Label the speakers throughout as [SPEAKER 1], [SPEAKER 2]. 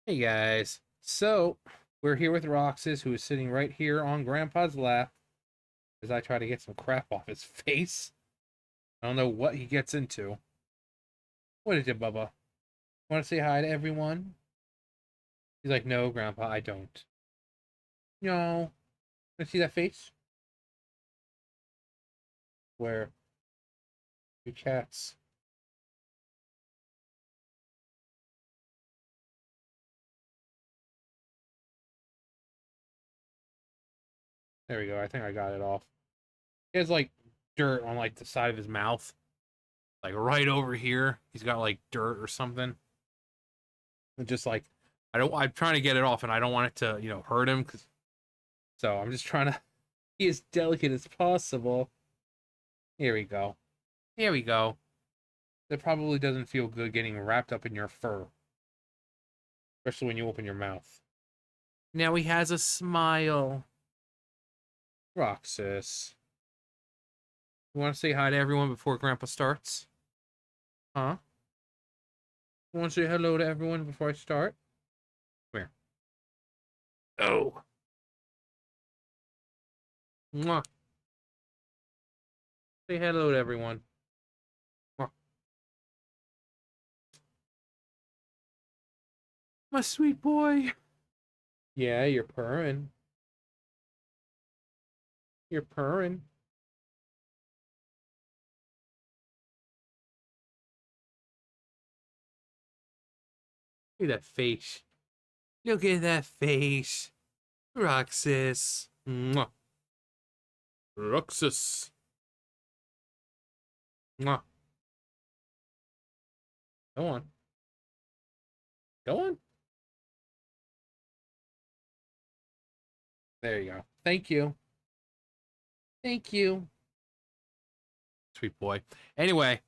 [SPEAKER 1] Hey guys. So, we're here with Roxas, who is sitting right here on Grandpa's lap as I try to get some crap off his face. I don't know what he gets into. What is it, Bubba? Want to say hi to everyone? He's like, no, Grandpa, I don't. No. Let's see that face? Where? Your cats. There we go. I think I got it off. He has like dirt on like the side of his mouth. Like right over here. He's got like dirt or something. And just like I'm trying to get it off and I don't want it to, hurt him. So I'm just trying to be as delicate as possible. Here we go. Here we go. That probably doesn't feel good getting wrapped up in your fur, especially when you open your mouth. Now he has a smile. Roxas. You want to say hi to everyone before Grandpa starts? Huh? You want to say hello to everyone before I start? Come here. Oh. Mwah. Say hello to everyone. Mwah. My sweet boy. Yeah, you're purring. You're purring. Look at that face. Look at that face. Roxas. Mwah. Roxas. Mwah. Go on. Go on. There you go. Thank you. Thank you. Sweet boy. Anyway,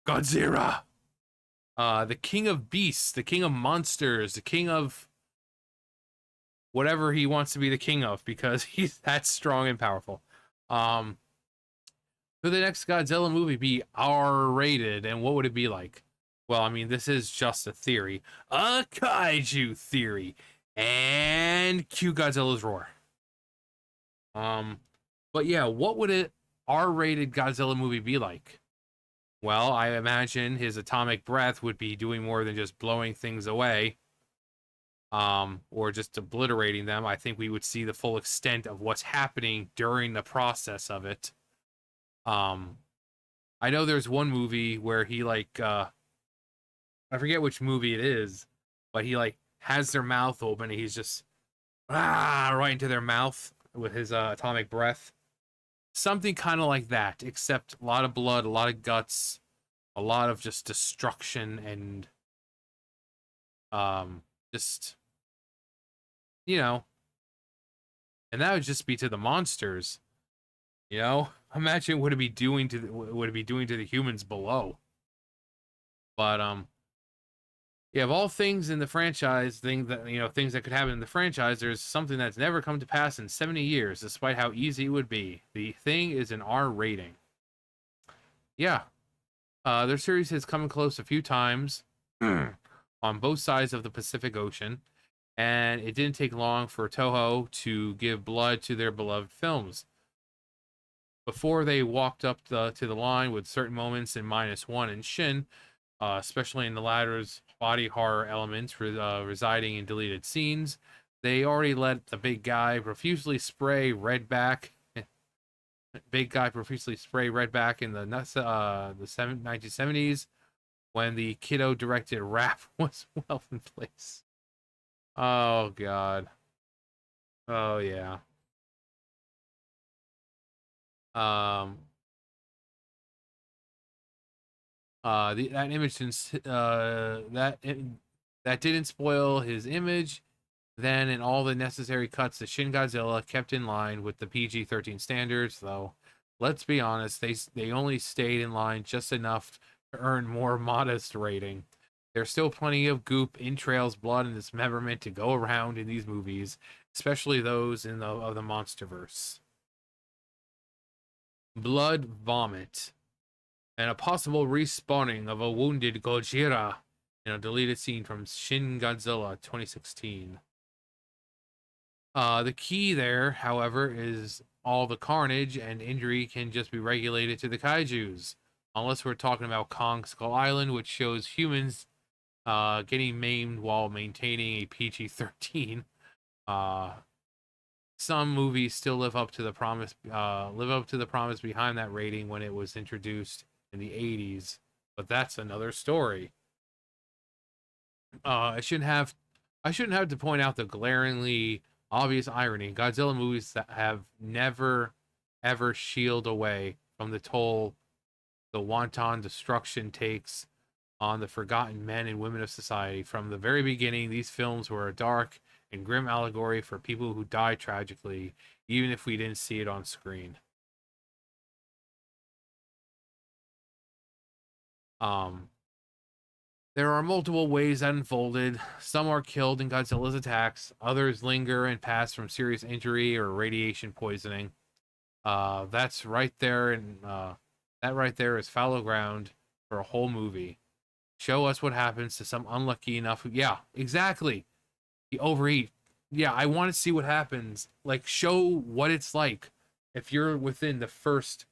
[SPEAKER 1] Godzilla. The king of beasts, the king of monsters, the king of whatever he wants to be the king of because he's that strong and powerful. Could the next Godzilla movie be R-rated, and what would it be like? Well, I mean, this is just a theory. A kaiju theory. And cue Godzilla's roar. But yeah, what would an R-rated Godzilla movie be like? Well, I imagine his atomic breath would be doing more than just blowing things away, or just obliterating them. I think we would see the full extent of what's happening during the process of it. Um, I know there's one movie where he I forget which movie it is, but he like has their mouth open and he's just right into their mouth with his atomic breath. Something kind of like that, except a lot of blood, a lot of guts, a lot of just destruction and just you know, and that would just be to the monsters. Imagine what would it be doing to the humans below. But yeah, of all things in the franchise, things that could happen in the franchise, there's something that's never come to pass in 70 years, despite how easy it would be. The thing is an R rating. Yeah, their series has come close a few times on both sides of the Pacific Ocean, and it didn't take long for Toho to give blood to their beloved films. Before they walked up to the line with certain moments in -1 and Shin, especially in the latter's body horror elements residing in deleted scenes, they already let the big guy profusely spray red back. Big guy profusely spray red back in the 1970s when the kiddo directed rap was well in place. Oh god. Oh yeah. Um. That image didn't that didn't spoil his image. Then, in all the necessary cuts, the Shin Godzilla kept in line with the PG-13 standards. Though, let's be honest, they only stayed in line just enough to earn more modest rating. There's still plenty of goop, entrails, blood, and dismemberment to go around in these movies, especially those of the MonsterVerse. Blood, vomit, and a possible respawning of a wounded Gojira Deleted scene from Shin Godzilla 2016. The key there, however, is all the carnage and injury can just be regulated to the kaijus. Unless we're talking about Kong Skull Island, which shows humans getting maimed while maintaining a PG-13. Uh, some movies still live up to the promise behind that rating when it was introduced in the 80s, but that's another story. I shouldn't have to point out the glaringly obvious irony. Godzilla movies that have never ever shield away from the toll the wanton destruction takes on the forgotten men and women of society. From the very beginning, these films were a dark and grim allegory for people who die tragically, even if we didn't see it on screen. Um, there are multiple ways that unfolded. Some are killed in Godzilla's attacks, others linger and pass from serious injury or radiation poisoning. That's right there, and that right there is fallow ground for a whole movie. Show us what happens to some unlucky enough. Yeah, exactly. You overeat. Yeah, I want to see what happens. Like, show what it's like if you're within the first,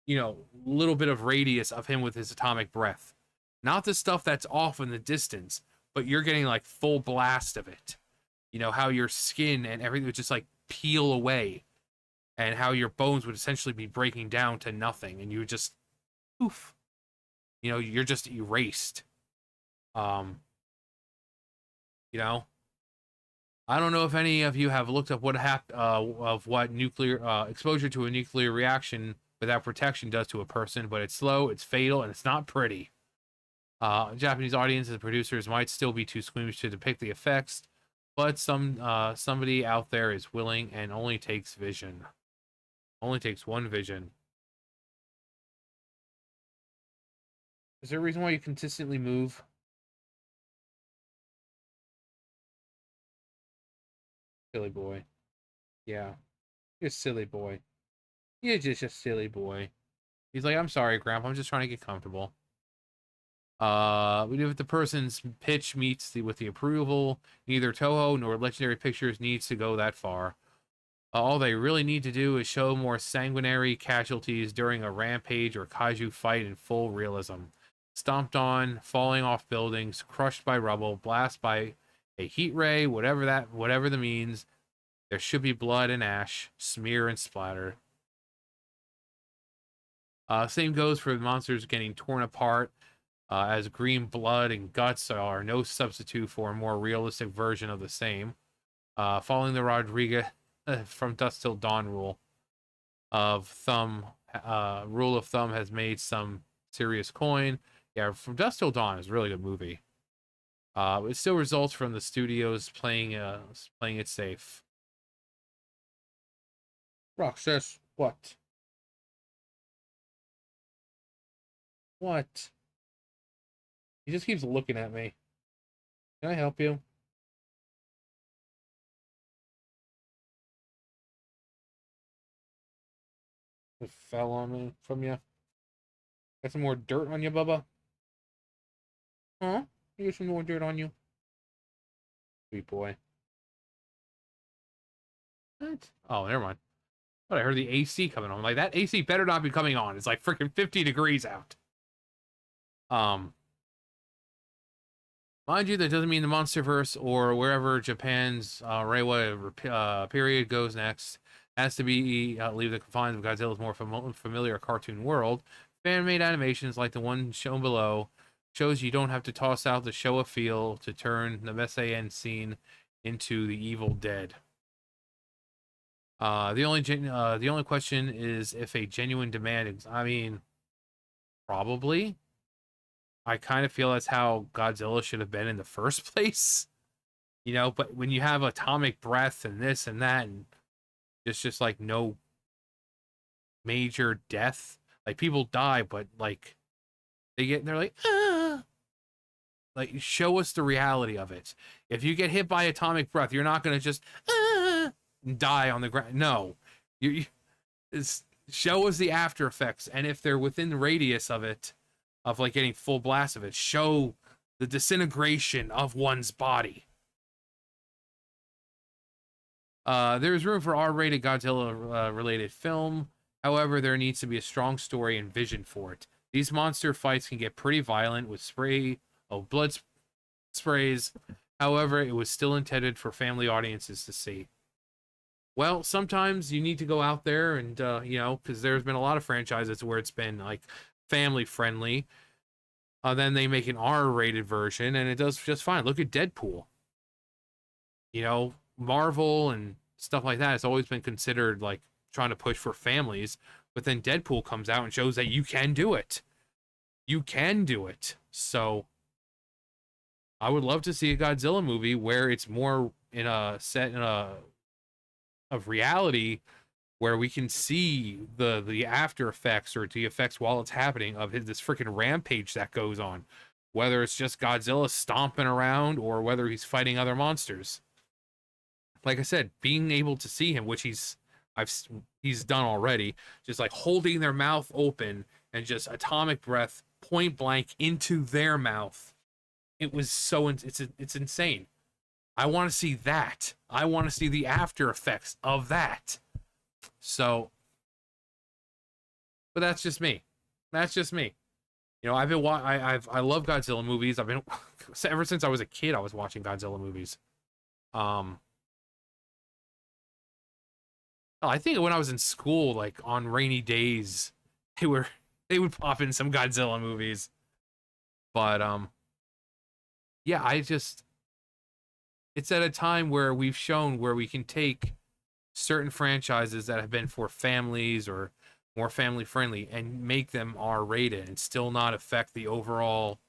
[SPEAKER 1] little bit of radius of him with his atomic breath. Not the stuff that's off in the distance, but you're getting like full blast of it. How your skin and everything would just like peel away, and how your bones would essentially be breaking down to nothing, and you would just poof. You're just erased. Um, you know, I don't know if any of you have looked up what nuclear exposure to a nuclear reaction without protection does to a person, but it's slow, it's fatal, and it's not pretty. Japanese audiences and producers might still be too squeamish to depict the effects, but somebody out there is willing, and only takes vision. Only takes one vision. Is there a reason why you consistently move? Silly boy. Yeah. You're a silly boy. You're just a silly boy. He's like, I'm sorry, Grandpa. I'm just trying to get comfortable. If the person's pitch meets with the approval, neither Toho nor Legendary Pictures needs to go that far. All they really need to do is show more sanguinary casualties during a rampage or kaiju fight in full realism. Stomped on, falling off buildings, crushed by rubble, blasted by a heat ray, whatever the means. There should be blood and ash, smear and splatter. Same goes for the monsters getting torn apart, as green blood and guts are no substitute for a more realistic version of the same. Following the Rodriguez from Dusk Till Dawn rule of thumb has made some serious coin. Yeah, from Dusk Till Dawn is a really good movie. It still results from the studios playing it safe. Roxas, what? What? He just keeps looking at me. Can I help you? It fell on me from you. Got some more dirt on you, Bubba? Huh? You got some more dirt on you? Sweet boy. What? Oh, never mind. But I heard the AC coming on. Like, that AC better not be coming on. It's like freaking 50 degrees out. Mind you, that doesn't mean the MonsterVerse or wherever Japan's Reiwa period goes next has to be leave the confines of Godzilla's more familiar cartoon world. Fan-made animations like the one shown below shows you don't have to toss out the Showa feel to turn the Messian scene into the Evil Dead. The only question is if a genuine demand. I mean, probably. I kind of feel that's how Godzilla should have been in the first place, but when you have atomic breath and this and that, and it's just like no major death, like people die, but like they're like, ah! Like, show us the reality of it. If you get hit by atomic breath, you're not going to just die on the ground. No, you show us the after effects, and if they're within the radius of it, of like getting full blast of it, show the disintegration of one's body. There's room for R-rated Godzilla related film. However, there needs to be a strong story and vision for it. These monster fights can get pretty violent with blood sprays. However, it was still intended for family audiences to see. Well, sometimes you need to go out there and, because there's been a lot of franchises where it's been, like, family friendly. Then they make an R-rated version, and it does just fine. Look at Deadpool. Marvel and stuff like that has always been considered, like, trying to push for families. But then Deadpool comes out and shows that you can do it. You can do it. So, I would love to see a Godzilla movie where it's more of reality, where we can see the after effects or the effects while it's happening of this freaking rampage that goes on, whether it's just Godzilla stomping around or whether he's fighting other monsters. Like I said, being able to see him, which he's done already, just like holding their mouth open and just atomic breath point blank into their mouth. It was it's insane. I want to see that. I want to see the after effects of that. So, but that's just me. That's just me. I love Godzilla movies. I've been ever since I was a kid. I was watching Godzilla movies. I think when I was in school, like on rainy days, they would pop in some Godzilla movies. But yeah, it's at a time where we've shown where we can take certain franchises that have been for families or more family friendly and make them R-rated and still not affect the overall,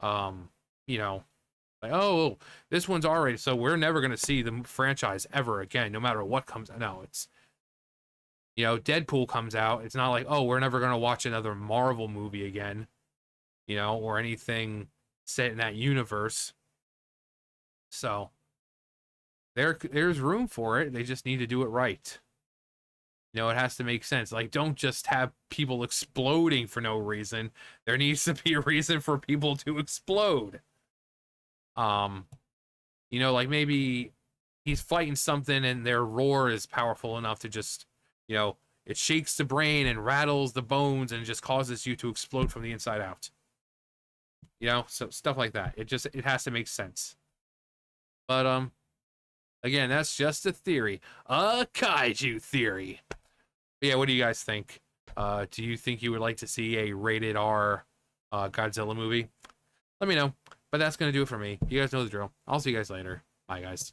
[SPEAKER 1] like, oh, this one's R-rated, so we're never going to see the franchise ever again, no matter what comes out. No, it's, Deadpool comes out. It's not like, oh, we're never going to watch another Marvel movie again, or anything set in that universe. So there's room for it. They just need to do it right. It has to make sense. Like, don't just have people exploding for no reason. There needs to be a reason for people to explode. Like maybe he's fighting something and their roar is powerful enough to just, it shakes the brain and rattles the bones and just causes you to explode from the inside out. So stuff like that. It has to make sense. But, again, that's just a theory. A kaiju theory. But yeah, what do you guys think? Do you think you would like to see a rated R Godzilla movie? Let me know. But that's going to do it for me. You guys know the drill. I'll see you guys later. Bye, guys.